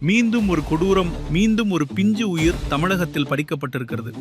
மீண்டும் ஒரு கொடூரம், மீண்டும் ஒரு பிஞ்சு உயிர் தமிழகத்தில் பறிக்கப்பட்டிருக்கிறது.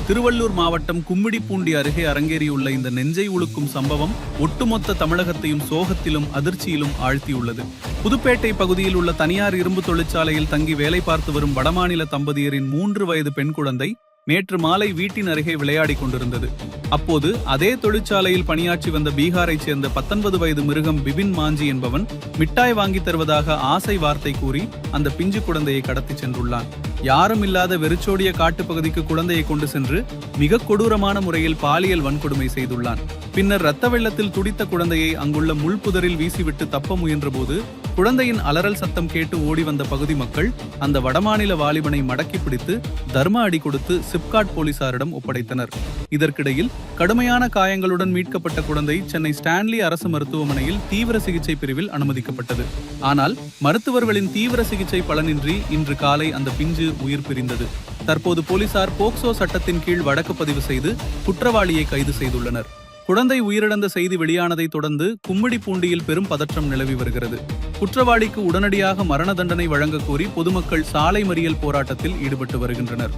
திருவள்ளூர் மாவட்டம் கும்மிடிப்பூண்டி அருகே அரங்கேறியுள்ள இந்த நெஞ்சை உலுக்கும் சம்பவம் ஒட்டுமொத்த தமிழகத்தையும் சோகத்திலும் அதிர்ச்சியிலும் ஆழ்த்தியுள்ளது. புதுப்பேட்டை பகுதியில் உள்ள தனியார் இரும்பு தொழிற்சாலையில் தங்கி வேலை பார்த்து வரும் வடமாநில தம்பதியரின் 3 வயது பெண் குழந்தை நேற்று மாலை வீட்டின் அருகே விளையாடிக் கொண்டிருந்தது. அப்போது அதே தொழிற்சாலையில் பணியாற்றி வந்த பீகாரைச் சேர்ந்த 19 வயது மிருகம் பிபின் மாஞ்சி என்பவன் மிட்டாய் வாங்கி தருவதாக ஆசை வார்த்தை கூறி அந்த பிஞ்சு குழந்தையை கடத்தி சென்றுள்ளான். யாரும் இல்லாத வெறிச்சோடிய காட்டுப்பகுதிக்கு குழந்தையை கொண்டு சென்று மிக கொடூரமான முறையில் பாலியல் வன்கொடுமை செய்துள்ளான். பின்னர் இரத்த வெள்ளத்தில் துடித்த குழந்தையை அங்குள்ள முள்புதரில் வீசிவிட்டு தப்ப முயன்றபோது குழந்தையின் அலறல் சத்தம் கேட்டு ஓடி வந்த பகுதி மக்கள் அந்த வடமாநில வாலிபனை மடக்கி பிடித்து தர்ம அடி கொடுத்து சிப்காட் போலீசாரிடம் ஒப்படைத்தனர். இதற்கிடையில் கடுமையான காயங்களுடன் மீட்கப்பட்ட குழந்தை சென்னை ஸ்டான்லி அரசு மருத்துவமனையில் தீவிர சிகிச்சை பிரிவில் அனுமதிக்கப்பட்டது. ஆனால் மருத்துவர்களின் தீவிர சிகிச்சை பலனின்றி இன்று காலை அந்த பிஞ்சு உயிர் பிரிந்தது. தற்போது போலீசார் போக்சோ சட்டத்தின் கீழ் வழக்கு பதிவு செய்து குற்றவாளியை கைது செய்துள்ளனர். குழந்தை உயிரிழந்த செய்தி வெளியானதை தொடர்ந்து கும்மிடிப்பூண்டியில் பெரும் பதற்றம் நிலவி வருகிறது. குற்றவாளிக்கு உடனடியாக மரண தண்டனை வழங்க கோரி பொதுமக்கள் சாலை மறியல் போராட்டத்தில் ஈடுபட்டு வருகின்றனர்.